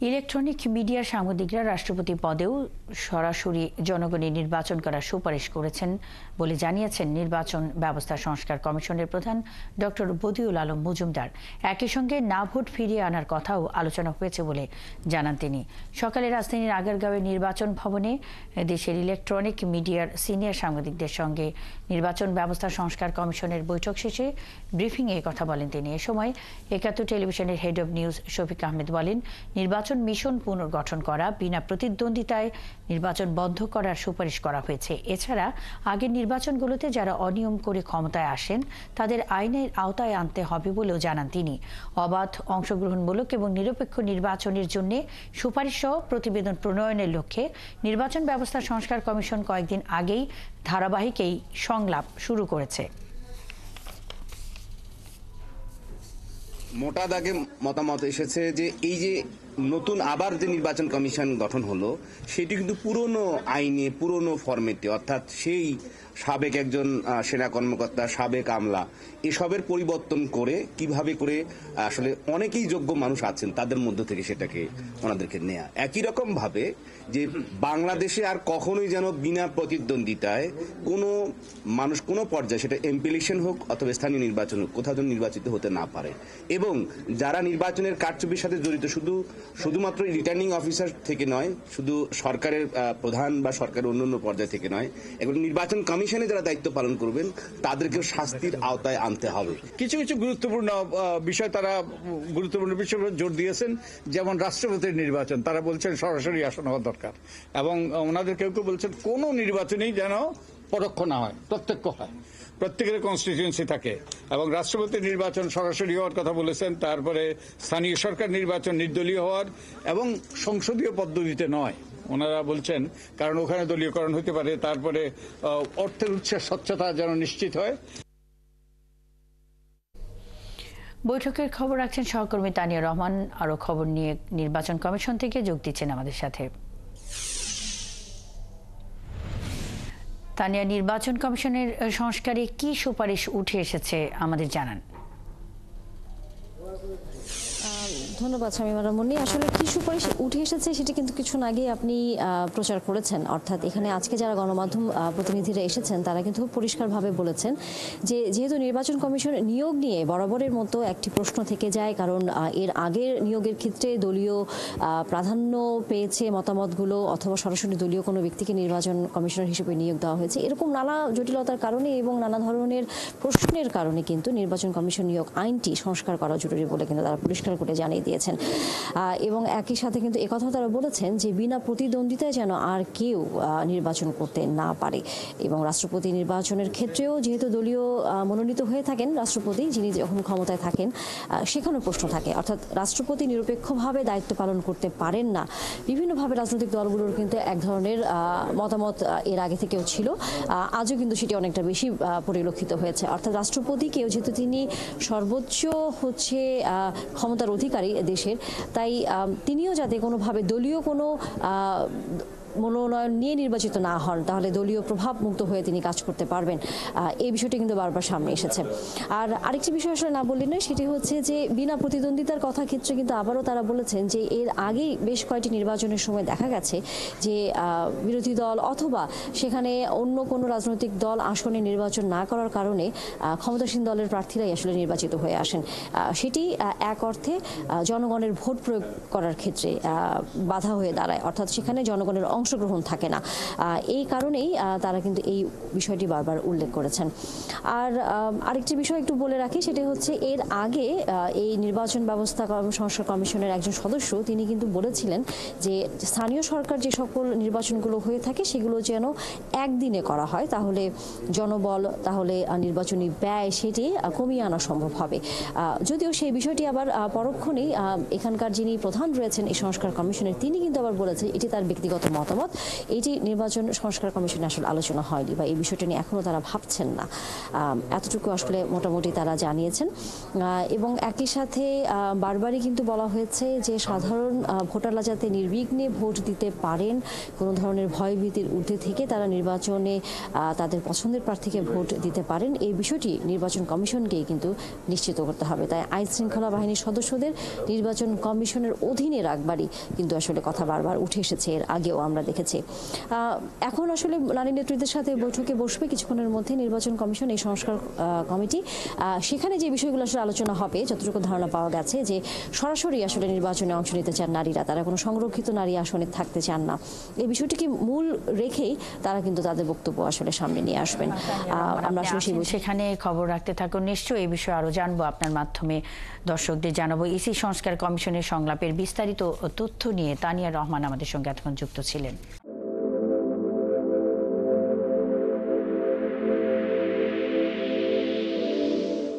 Electronic মিডিয়ার সাংবাদিকরা রাষ্ট্রপতি পদেও সরাসরি জনগণের নির্বাচন করার সুপারিশ করেছেন বলে জানিয়েছেন নির্বাচন ব্যবস্থা সংস্কার কমিশনের প্রধান ডক্টর বদিউল আলম মজুমদার। একই সঙ্গে না ভোট ফিরিয়ে আনার কথাও আলোচনা হয়েছে বলে জানান তিনি। সকালে রাজধানীর আগারগাঁওয়ের নির্বাচন ভবনে দেশের ইলেকট্রনিক মিডিয়ার সিনিয়র সাংবাদিকদের সঙ্গে নির্বাচন ব্যবস্থা সংস্কার কমিশনের বৈঠক শেষে ব্রিফিংয়ে কথা বলেন তিনি। এ সময় ৭১ টেলিভিশনের head of news Shafiq Ahmed বলেন, নির্বাচন মিশন পুনর্গঠন করা, বিনা প্রতিদ্বন্দ্বিতায় নির্বাচন বন্ধ করার সুপারিশ করা হয়েছে। এছাড়া আগের নির্বাচনগুলোতে যারা অনিয়ম করে ক্ষমতায় আসেন তাদের আইনের আওতায় আনতে হবে বলেও জানান তিনি। অবাধ, অংশগ্রহণমূলক এবং নিরপেক্ষ নির্বাচনের জন্য সুপারিশ সহ প্রতিবেদন প্রণয়নের লক্ষ্যে নির্বাচন ব্যবস্থা সংস্কার কমিশন কয়েকদিন আগেই ধারাবাহিক এই সংলাপ শুরু করেছে। মোটা দাগে মতামত এসেছে যে এই যে নতুন আবার যে নির্বাচন কমিশন গঠন হলো সেটি কিন্তু পুরনো আইনে, পুরনো ফরম্যাটে, অর্থাৎ সেই সাবেক একজন সেনা কর্মকর্তা, সাবেক আমলা, এসবের পরিবর্তন করে কিভাবে করে আসলে অনেকেই যোগ্য মানুষ আছেন তাদের মধ্য থেকে সেটাকে ওনাদেরকে নেয়া। একই রকম ভাবে যে বাংলাদেশে আর কখনোই যেন বিনা প্রতিদ্বন্দ্বিতায় কোনো মানুষ কোনো পর্যায়ে, সেটা এমপি ইলেকশন হোক অথবা স্থানীয় নির্বাচন হোক, কোথাও যেন নির্বাচিত হতে না পারে। এবং যারা নির্বাচনের কারচুপির সাথে জড়িত শুধুমাত্র রিটার্নিং অফিসার থেকে নয়, শুধু সরকারের প্রধান বা সরকারের অন্যান্য পর্যায় থেকে নয়, এগুলো নির্বাচন কমিশনে যারা দায়িত্ব পালন করবেন তাদেরকেও শাস্তির আওতায় আনতে হবে। কিছু কিছু গুরুত্বপূর্ণ বিষয় তারা গুরুত্বপূর্ণ বিষয় জোর দিয়েছেন, যেমন রাষ্ট্রপতির নির্বাচন। তারা বলছেন সরাসরি আসন হওয়া দরকার, এবং ওনাদের কেউ কেউ বলছেন কোন নির্বাচনেই যেন পরোক্ষ না হয়, প্রত্যক্ষ হয়, প্রত্যেকের কনস্টিটিউয়েন্সি থাকে। এবং রাষ্ট্রপতির নির্বাচন সরাসরি হওয়ার কথা বলেছেন। তারপরে স্থানীয় সরকার নির্বাচন নির্দলীয় হওয়ার এবং সংসদীয় পদ্ধতিতে নয় ওনারা বলছেন, কারণ ওখানে দলীয়করণ হতে পারে। তারপরে অর্থের উৎসের স্বচ্ছতা যেন নিশ্চিত হয়। বৈঠকের খবর রাখছেন সহকর্মী তানিয়া রহমান। আরো খবর নিয়ে নির্বাচন কমিশন থেকে যোগ দিচ্ছেন আমাদের সাথে তানিয়া। নির্বাচন কমিশনের সংস্কারে কি সুপারিশ উঠে এসেছে আমাদের জানান। ধন্যবাদ শামীমা রমনী। আসলে কি সুপারিশ উঠে এসেছে সেটা কিন্তু কিছুক্ষণ আগে আপনি প্রচার করেছেন। অর্থাৎ এখানে আজকে যারা গণমাধ্যম প্রতিনিধিরা এসেছেন তারা কিন্তু পরিষ্কারভাবে বলেছেন যে যেহেতু নির্বাচন কমিশন নিয়োগ নিয়ে বরাবরের মতো একটি প্রশ্ন থেকে যায়, কারণ এর আগের নিয়োগের ক্ষেত্রে দলীয় প্রাধান্য পেয়েছে মতামতগুলো, অথবা সরাসরি দলীয় কোনো ব্যক্তিকে নির্বাচন কমিশনার হিসেবে নিয়োগ দেওয়া হয়েছে। এরকম নানা জটিলতার কারণে এবং নানা ধরনের প্রশ্নের কারণে কিন্তু নির্বাচন কমিশন নিয়োগ আইনটি সংস্কার করা জরুরি বলে কিন্তু তারা পরিষ্কার করে জানিয়ে দিয়েছেন। এবং একই সাথে কিন্তু একথা তারা বলেছেন যে বিনা প্রতিদ্বন্দ্বিতায় যেন আর কেউ নির্বাচন করতে না পারে। এবং রাষ্ট্রপতি নির্বাচনের ক্ষেত্রেও যেহেতু দলীয় মনোনীত হয়ে থাকেন রাষ্ট্রপতি, যিনি যখন ক্ষমতায় থাকেন, সেখানেও প্রশ্ন থাকে। অর্থাৎ রাষ্ট্রপতি নিরপেক্ষভাবে দায়িত্ব পালন করতে পারেন না। বিভিন্নভাবে রাজনৈতিক দলগুলোর কিন্তু এক ধরনের মতামত এর আগে থেকেও ছিল, আজও কিন্তু সেটি অনেকটা বেশি পরিলক্ষিত হয়েছে। অর্থাৎ রাষ্ট্রপতিকেও যেহেতু তিনি সর্বোচ্চ ক্ষমতার অধিকারী দেশের, তাই তিনিও যাতে কোনোভাবে দলীয় কোনো মনোনয়ন নিয়ে নির্বাচিত না হন, তাহলে দলীয় প্রভাব মুক্ত হয়ে তিনি কাজ করতে পারবেন। এই বিষয়টি কিন্তু বারবার সামনে এসেছে। আর আরেকটি বিষয় আসলে না বললেন না, সেটি হচ্ছে যে বিনা প্রতিদ্বন্দ্বিতার কথা ক্ষেত্রে কিন্তু আবারও তারা বলেছেন যে এর আগেই বেশ কয়েকটি নির্বাচনের সময় দেখা গেছে যে বিরোধী দল অথবা সেখানে অন্য কোনো রাজনৈতিক দল আসনে নির্বাচন না করার কারণে ক্ষমতাসীন দলের প্রার্থীরাই আসলে নির্বাচিত হয়ে আসেন। সেটি এক অর্থে জনগণের ভোট প্রয়োগ করার ক্ষেত্রে বাধা হয়ে দাঁড়ায়, অর্থাৎ সেখানে জনগণের অংশগ্রহণ থাকে না। এই কারণেই তারা কিন্তু এই বিষয়টি বারবার উল্লেখ করেছেন। আর আরেকটি বিষয় একটু বলে রাখি, সেটি হচ্ছে এর আগে এই নির্বাচন ব্যবস্থা সংস্কার কমিশনের একজন সদস্য তিনি কিন্তু বলেছিলেন যে স্থানীয় সরকার যে সকল নির্বাচনগুলো হয়ে থাকে সেগুলো যেন একদিনে করা হয়, তাহলে জনবল, তাহলে নির্বাচনী ব্যয় সেটি কমিয়ে আনা সম্ভব হবে। যদিও সেই বিষয়টি আবার পরক্ষণেই এখানকার যিনি প্রধান রয়েছেন এই সংস্কার কমিশনের, তিনি কিন্তু আবার বলেছেন এটি তার ব্যক্তিগত মতামত, মতামত, এটি নির্বাচন সংস্কার কমিশনে আসলে আলোচনা হয়নি বা এই বিষয়টা নিয়ে এখনো তারা ভাবছেন না, এতটুকু আসলে মোটামুটি তারা জানিয়েছেন। এবং একই সাথে বারবারই কিন্তু বলা হয়েছে যে সাধারণ ভোটাররা যাতে নির্বিঘ্নে ভোট দিতে পারেন, কোনো ধরনের ভয়ভীতির ঊর্ধ্বে থেকে তারা নির্বাচনে তাদের পছন্দের প্রার্থীকে ভোট দিতে পারেন, এই বিষয়টি নির্বাচন কমিশনকেই কিন্তু নিশ্চিত করতে হবে। তাই আইন শৃঙ্খলা বাহিনীর সদস্যদের নির্বাচন কমিশনের অধীনে রাখবারই কিন্তু আসলে কথা বারবার উঠে এসেছে, এর আগেও আমরা দেখেছি। এখন আসলে নারী নেতৃত্বের সাথে বৈঠকে বসবে কিছুক্ষণের মধ্যে নির্বাচন কমিশন, এই সংস্কার কমিটি। সেখানে যে বিষয়গুলো আসলে আলোচনা হবে, যতটুকু ধারণা পাওয়া গেছে যে সরাসরি আসলে নির্বাচনে অংশ নিতে চান নারীরা, তারা কোনো সংরক্ষিত নারী আসনে থাকতে চান না, এই বিষয়টিকে মূল রেখেই তারা কিন্তু তাদের বক্তব্য আসলে সামনে নিয়ে আসবেন। আমরা আসলে সেখানে খবর রাখতে থাকুন, নিশ্চয়ই এই বিষয়ে আরো জানবো আপনার মাধ্যমে, দর্শকদের জানাবো। ইসি সংস্কার কমিশনের সংলাপের বিস্তারিত তথ্য নিয়ে তানিয়া রহমান আমাদের সঙ্গে এতক্ষণ যুক্ত ছিলেন।